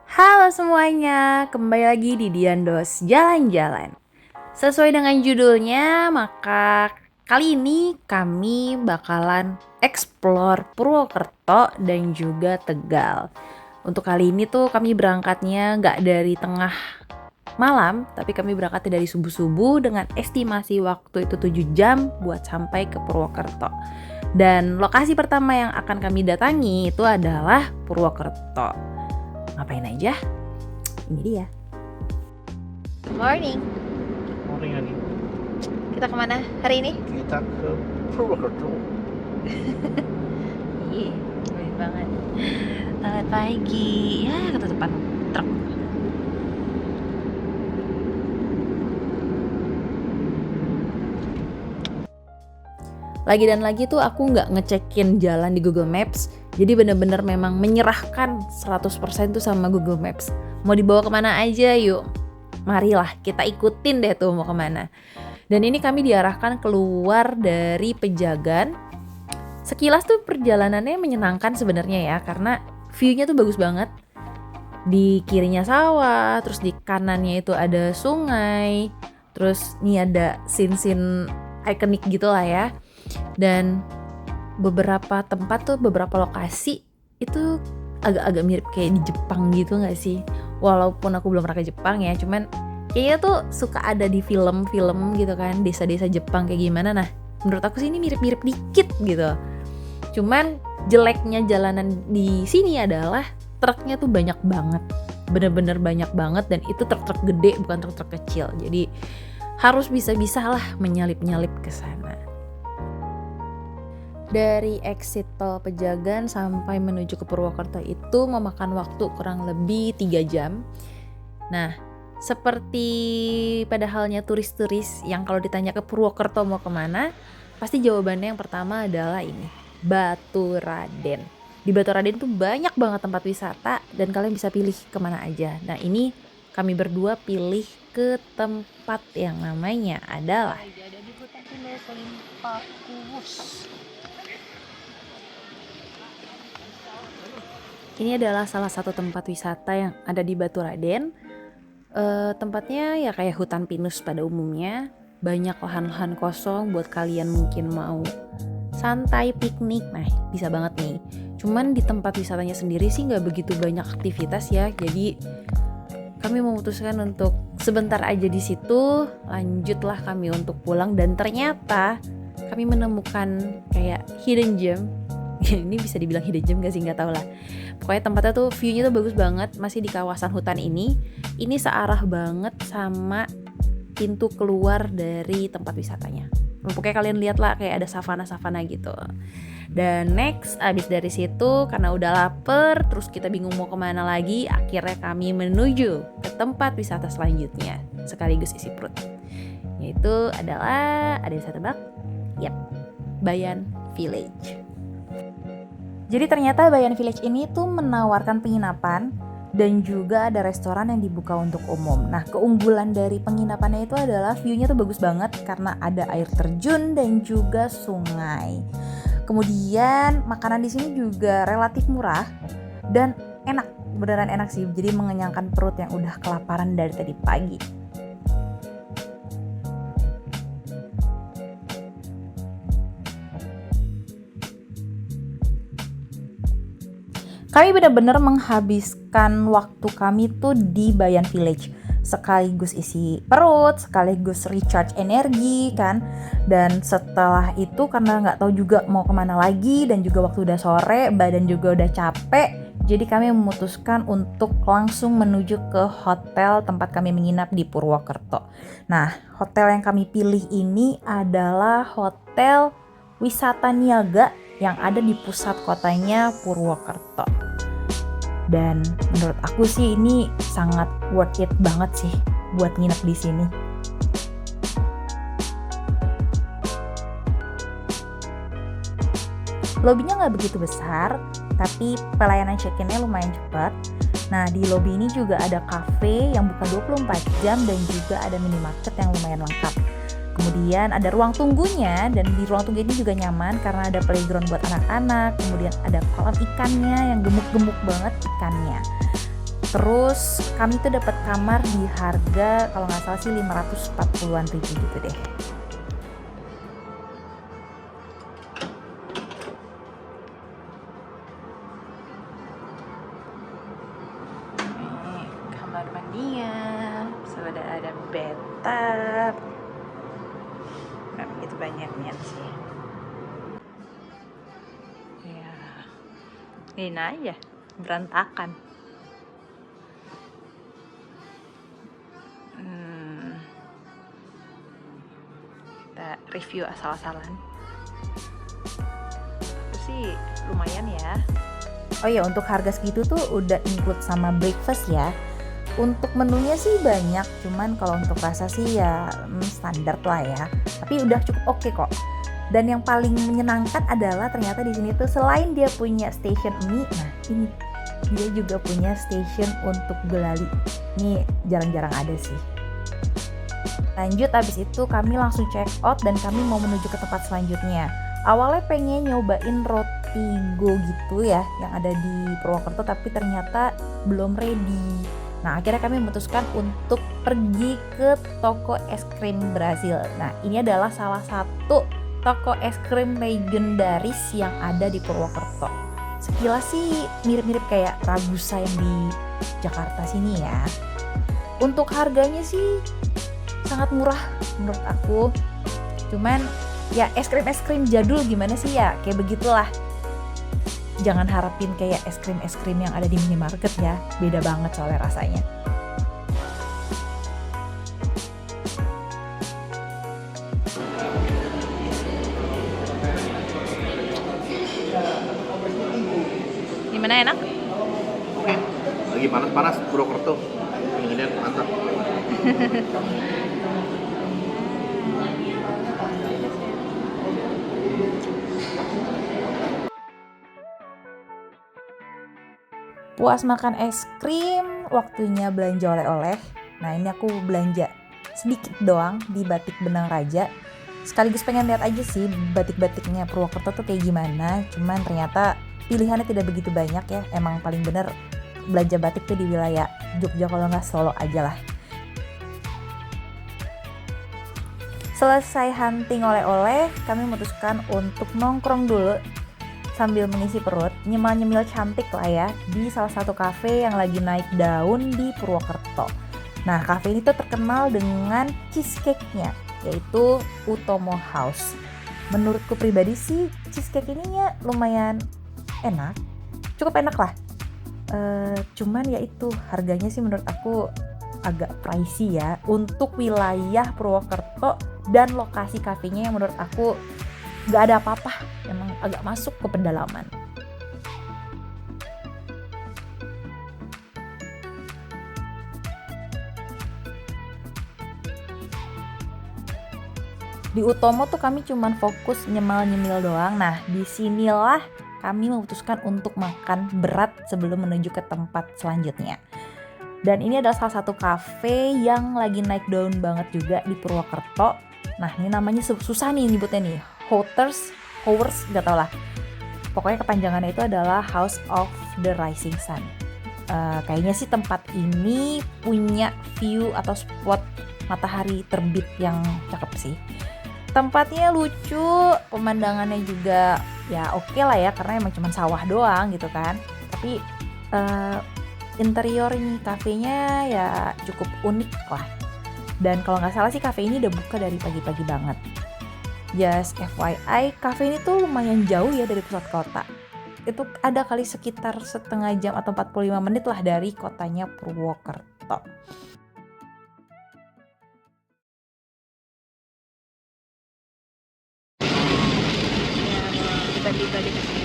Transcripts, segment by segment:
Halo semuanya, kembali lagi di Diandos Jalan-Jalan. Sesuai dengan judulnya, maka kali ini kami bakalan explore Purwokerto dan juga Tegal. Untuk kali ini tuh kami berangkatnya nggak dari tengah malam, tapi kami berangkatnya dari subuh-subuh dengan estimasi waktu itu 7 jam buat sampai ke Purwokerto. Dan lokasi pertama yang akan kami datangi itu adalah Purwokerto. Ngapain aja? Ini dia. Good morning. Morning Ani, Kita kemana hari ini? kita ke Purwokerto. Iya, baik banget. Selamat pagi. Ya, ketutupan truk. Lagi dan lagi tuh aku nggak ngecekin jalan di Google Maps. Jadi bener-bener memang menyerahkan 100% tuh sama Google Maps. Mau dibawa kemana aja yuk. Marilah kita ikutin deh tuh mau kemana. Dan ini kami diarahkan keluar dari Pejagan. Sekilas tuh perjalanannya menyenangkan sebenarnya ya, karena view-nya tuh bagus banget. Di kirinya sawah, terus di kanannya itu ada sungai, terus nih ada scene-scene ikonik gitu lah ya. Dan beberapa tempat tuh, beberapa lokasi itu agak-agak mirip kayak di Jepang gitu gak sih? Walaupun aku belum pernah ke Jepang ya, cuman kayaknya tuh suka ada di film-film gitu kan, desa-desa Jepang kayak gimana. Nah, menurut aku sih ini mirip-mirip dikit gitu. Cuman jeleknya jalanan di sini adalah truknya tuh banyak banget. Bener-bener banyak banget, dan itu truk-truk gede bukan truk-truk kecil. Jadi harus bisa-bisa lah menyalip-nyalip ke sana. Dari exit tol Pejagan sampai menuju ke Purwokerto itu memakan waktu kurang lebih 3 jam. Nah, seperti pada halnya turis-turis yang kalau ditanya ke Purwokerto mau kemana, pasti jawabannya yang pertama adalah ini, Baturaden. Di Baturaden tuh banyak banget tempat wisata dan kalian bisa pilih kemana aja. Nah, ini kami berdua pilih ke tempat yang namanya adalah ini adalah salah satu tempat wisata yang ada di Baturaden. Tempatnya ya kayak hutan pinus pada umumnya. Banyak lahan-lahan kosong buat kalian mungkin mau santai, piknik. Nah, bisa banget nih. Cuman di tempat wisatanya sendiri sih nggak begitu banyak aktivitas ya. Jadi kami memutuskan untuk sebentar aja di situ. Lanjutlah kami untuk pulang, dan ternyata kami menemukan kayak hidden gem. Ini bisa dibilang hidden gem gak sih, nggak tahu lah. Pokoknya tempatnya tuh view-nya tuh bagus banget, masih di kawasan hutan ini. Ini searah banget sama pintu keluar dari tempat wisatanya. Pokoknya kalian lihat lah kayak ada savana-savana gitu. Dan next, abis dari situ karena udah lapar, terus kita bingung mau kemana lagi, akhirnya kami menuju ke tempat wisata selanjutnya, sekaligus isi perut. Yaitu adalah, ada yang bisa tebak? Yap, Bayan Village. Jadi ternyata Bayan Village ini tuh menawarkan penginapan dan juga ada restoran yang dibuka untuk umum. Nah, keunggulan dari penginapannya itu adalah view-nya tuh bagus banget karena ada air terjun dan juga sungai. Kemudian makanan di sini juga relatif murah dan enak, beneran enak sih. Jadi mengenyangkan perut yang udah kelaparan dari tadi pagi. Kami benar-benar menghabiskan waktu kami tuh di Bayan Village, sekaligus isi perut, sekaligus recharge energi kan. Dan setelah itu karena nggak tahu juga mau kemana lagi dan juga waktu udah sore, badan juga udah capek, jadi kami memutuskan untuk langsung menuju ke hotel tempat kami menginap di Purwokerto. Nah, hotel yang kami pilih ini adalah hotel wisata niaga yang ada di pusat kotanya Purwokerto. Dan menurut aku sih ini sangat worth it banget sih buat nginep di sini. Lobbynya nggak begitu besar, tapi pelayanan check-innya lumayan cepat. Nah, di lobby ini juga ada cafe yang buka 24 jam dan juga ada minimarket yang lumayan lengkap. Kemudian ada ruang tunggunya, dan di ruang tunggu ini juga nyaman karena ada playground buat anak-anak. Kemudian ada kolam ikannya yang gemuk-gemuk banget ikannya. Terus kami tuh dapat kamar di harga kalau nggak salah sih 540-an ribu gitu deh. Ini kamar mandinya, sudah ada bathtub. Nggak begitu banyaknya sih. Ya, ini aja berantakan. Kita review asal-asalan. Itu sih lumayan ya. Oh ya, untuk harga segitu tuh udah include sama breakfast ya. Untuk menunya sih banyak, cuman kalau untuk rasa sih ya standar lah ya. Tapi udah cukup oke kok. Dan yang paling menyenangkan adalah ternyata di sini tuh selain dia punya station mie, nah ini dia juga punya station untuk gulali. Ini jarang-jarang ada sih. Lanjut, abis itu kami langsung check out dan kami mau menuju ke tempat selanjutnya. Awalnya pengen nyobain roti go gitu ya yang ada di Purwokerto, tapi ternyata belum ready. Nah, akhirnya kami memutuskan untuk pergi ke toko es krim Brazil. Nah, ini adalah salah satu toko es krim legendaris yang ada di Purwokerto. Sekilas sih mirip-mirip kayak Ragusa yang di Jakarta sini ya. Untuk harganya sih sangat murah menurut aku. Cuman ya es krim jadul gimana sih ya, kayak begitulah. Jangan harapin kayak es krim yang ada di minimarket ya, beda banget soalnya rasanya. Gimana, enak? Oke, lagi panas-panas Purwokerto. Ini mantap. Puas makan es krim, waktunya belanja oleh-oleh. Nah, ini aku belanja sedikit doang di Batik Benang Raja. Sekaligus pengen lihat aja sih batik-batiknya Purwokerto tuh kayak gimana. Cuman ternyata pilihannya tidak begitu banyak ya. Emang paling bener belanja batik tuh di wilayah Jogja, kalau nggak Solo aja lah. Selesai hunting oleh-oleh, kami memutuskan untuk nongkrong dulu sambil mengisi perut, nyemil-nyemil cantik lah ya di salah satu kafe yang lagi naik daun di Purwokerto. Nah, kafe ini tuh terkenal dengan cheesecake-nya, yaitu Utomo House. Menurutku pribadi sih cheesecake ininya lumayan enak, cukup enak lah. Cuman ya itu harganya sih menurut aku agak pricey ya untuk wilayah Purwokerto dan lokasi kafenya yang menurut aku gak ada apa-apa, emang agak masuk ke pedalaman. Di Utomo tuh kami cuman fokus nyemil-nyemil doang. Nah, disinilah kami memutuskan untuk makan berat sebelum menuju ke tempat selanjutnya. Dan ini adalah salah satu kafe yang lagi naik daun banget juga di Purwokerto. Nah, ini namanya susah nih nyebutnya nih. Howers, gak tau lah. Pokoknya kepanjangannya itu adalah House of the Rising Sun. Kayaknya sih tempat ini punya view atau spot matahari terbit yang cakep sih. Tempatnya lucu, pemandangannya juga ya oke lah ya, karena emang cuma sawah doang gitu kan. Tapi interior ini kafenya ya cukup unik lah. Dan kalau nggak salah sih kafe ini udah buka dari pagi-pagi banget. Just FYI, kafe ini tuh lumayan jauh ya dari pusat kota. Itu ada kali sekitar setengah jam atau 45 menit lah dari kotanya Purwokerto. Tiba-tiba di kesini.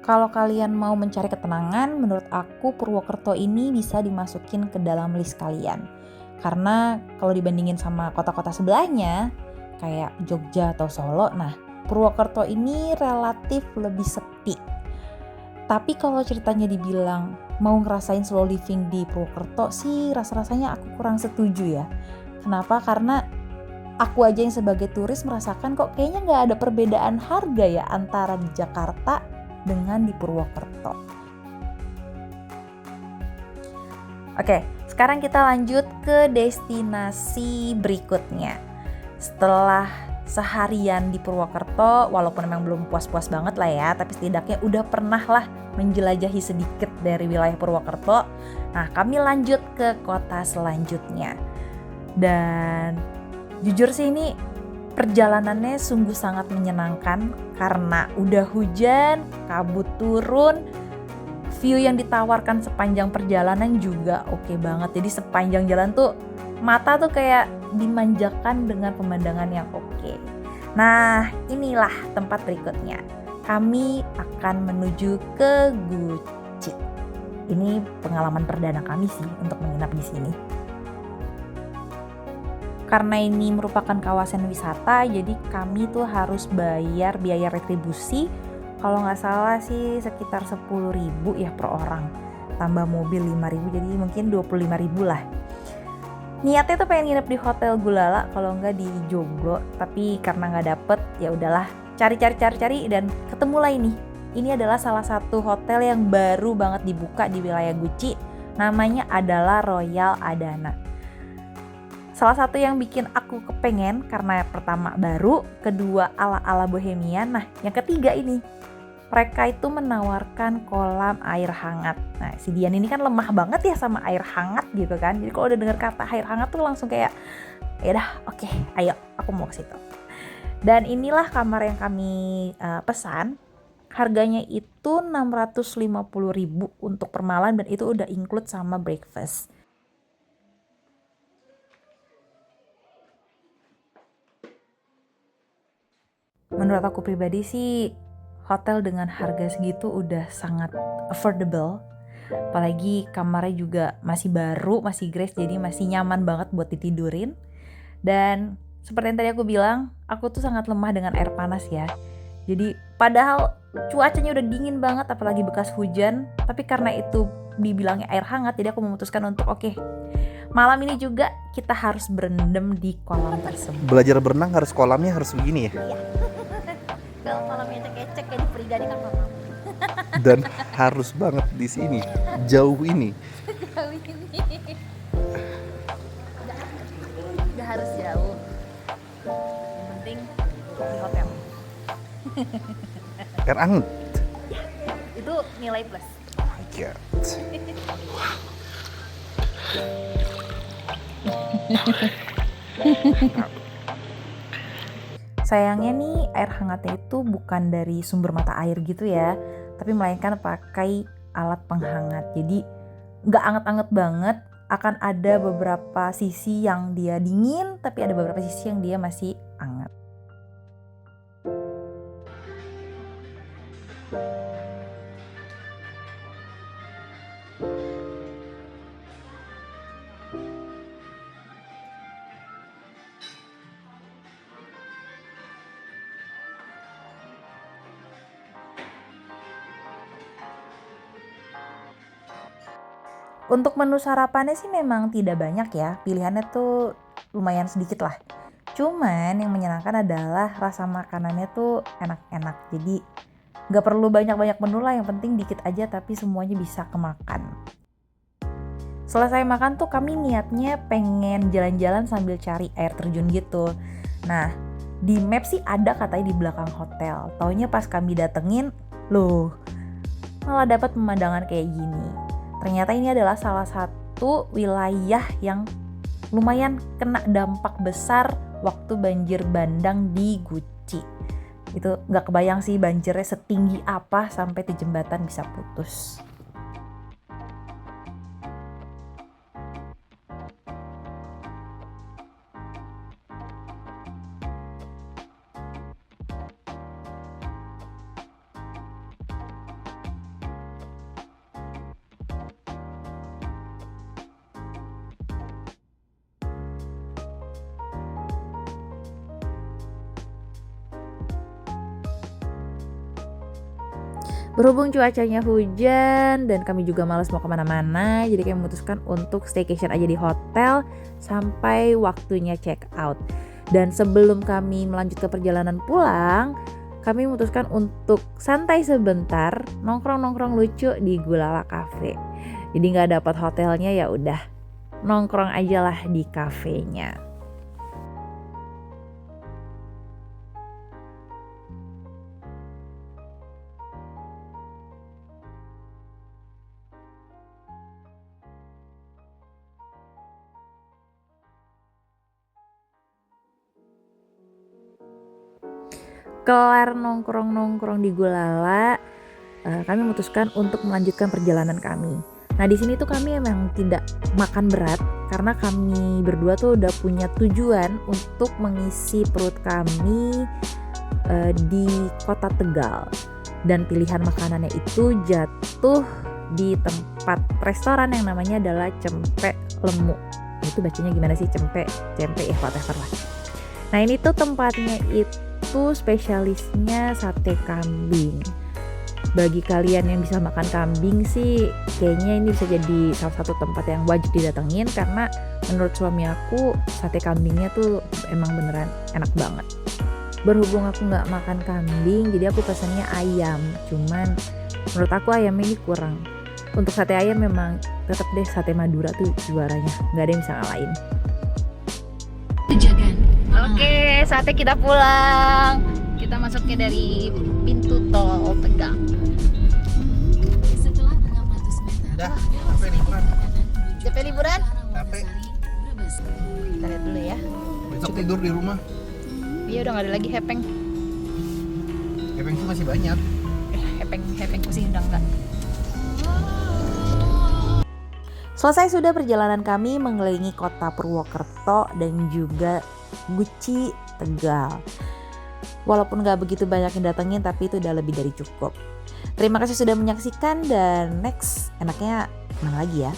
Kalau kalian mau mencari ketenangan, menurut aku Purwokerto ini bisa dimasukin ke dalam list kalian. Karena kalau dibandingin sama kota-kota sebelahnya, kayak Jogja atau Solo, nah Purwokerto ini relatif lebih sepi. Tapi kalau ceritanya dibilang mau ngerasain slow living di Purwokerto sih rasa-rasanya aku kurang setuju ya. Kenapa? Karena aku aja yang sebagai turis merasakan kok kayaknya nggak ada perbedaan harga ya antara di Jakarta dengan di Purwokerto. Oke, sekarang kita lanjut ke destinasi berikutnya. Setelah seharian di Purwokerto, walaupun memang belum puas-puas banget lah ya, tapi setidaknya udah pernah lah menjelajahi sedikit dari wilayah Purwokerto. Nah, kami lanjut ke kota selanjutnya. Dan jujur sih ini perjalanannya sungguh sangat menyenangkan karena udah hujan, kabut turun, view yang ditawarkan sepanjang perjalanan juga oke banget. Jadi sepanjang jalan tuh mata tuh kayak dimanjakan dengan pemandangan yang oke. Nah, inilah tempat berikutnya. Kami akan menuju ke Guci. Ini pengalaman perdana kami sih untuk menginap di sini. Karena ini merupakan kawasan wisata, jadi kami tuh harus bayar biaya retribusi. Kalau nggak salah sih sekitar 10.000 ya per orang. Tambah mobil 5.000, jadi mungkin 25.000 lah. Niatnya tuh pengen nginep di Hotel Gulala, kalau nggak di Joglo. Tapi karena nggak dapet, ya udahlah cari dan ketemulah ini. Ini adalah salah satu hotel yang baru banget dibuka di wilayah Guci. Namanya adalah Royal Adana. Salah satu yang bikin aku kepengen karena pertama baru, kedua ala-ala bohemian, nah yang ketiga ini mereka itu menawarkan kolam air hangat. Nah si Dian ini kan lemah banget ya sama air hangat gitu kan, jadi kalau udah dengar kata air hangat tuh langsung kayak yaudah oke, ayo aku mau ke situ. Dan inilah kamar yang kami pesan. Harganya itu 650.000 untuk per malam dan itu udah include sama breakfast. Menurut aku pribadi sih hotel dengan harga segitu udah sangat affordable. Apalagi kamarnya juga masih baru, masih grace, jadi masih nyaman banget buat ditidurin. Dan seperti yang tadi aku bilang, aku tuh sangat lemah dengan air panas ya. Jadi padahal cuacanya udah dingin banget, apalagi bekas hujan, tapi karena itu dibilangnya air hangat, jadi aku memutuskan untuk oke, malam ini juga kita harus berendam di kolam tersebut. Belajar berenang harus kolamnya harus begini ya. Kalau kolamnya cek-cek kayak di Frida kan mama. Dan harus banget di sini, jauh ini. Jauh ini. Gak harus jauh. Yang penting di hotel. Air anget. Itu nilai plus. Oh my god. Sayangnya nih air hangatnya itu bukan dari sumber mata air gitu ya, tapi melainkan pakai alat penghangat. Jadi nggak anget-anget banget, akan ada beberapa sisi yang dia dingin, tapi ada beberapa sisi yang dia masih hangat. Untuk menu sarapannya sih memang tidak banyak ya, pilihannya tuh lumayan sedikit lah. Cuman yang menyenangkan adalah rasa makanannya tuh enak-enak. Jadi gak perlu banyak-banyak menu lah, yang penting dikit aja tapi semuanya bisa kemakan. Selesai makan tuh kami niatnya pengen jalan-jalan sambil cari air terjun gitu. Nah di map sih ada katanya di belakang hotel. Taunya pas kami datengin, loh malah dapat pemandangan kayak gini. Ternyata ini adalah salah satu wilayah yang lumayan kena dampak besar waktu banjir bandang di Guci. Itu gak kebayang sih banjirnya setinggi apa sampai di jembatan bisa putus. Berhubung cuacanya hujan dan kami juga malas mau kemana-mana, jadi kami memutuskan untuk staycation aja di hotel sampai waktunya check out. Dan sebelum kami melanjut ke perjalanan pulang, kami memutuskan untuk santai sebentar, nongkrong-nongkrong lucu di Gulala Cafe. Jadi nggak dapat hotelnya, ya udah nongkrong aja lah di kafenya. Kelar nongkrong-nongkrong di Gulala, kami memutuskan untuk melanjutkan perjalanan kami. Nah di sini tuh kami emang tidak makan berat karena kami berdua tuh udah punya tujuan untuk mengisi perut kami di kota Tegal, dan pilihan makanannya itu jatuh di tempat restoran yang namanya adalah Cempe Lemu. Itu bacanya gimana sih, cempe ya, whatever lah. Nah ini tuh tempatnya itu spesialisnya sate kambing. Bagi kalian yang bisa makan kambing sih, kayaknya ini bisa jadi salah satu tempat yang wajib didatengin, karena menurut suami aku sate kambingnya tuh emang beneran enak banget. Berhubung aku nggak makan kambing, jadi aku pesannya ayam. Cuman menurut aku ayamnya ini kurang. Untuk sate ayam memang tetap deh sate Madura tuh juaranya, nggak ada yang bisa ngalahin. Oke, saatnya kita pulang. Kita masuknya dari pintu tol Tegal. Udah, capek liburan. Capek liburan? Capek. Kita lihat dulu ya. Besok tidur di rumah. Iya, udah nggak ada lagi hepeng. Kepeng sih masih banyak. Hepeng sih udah nggak. Selesai sudah perjalanan kami mengelilingi kota Purwokerto dan juga Guci Tegal. Walaupun gak begitu banyak yang datengin, tapi itu udah lebih dari cukup. Terima kasih sudah menyaksikan, dan next enaknya mana lagi ya?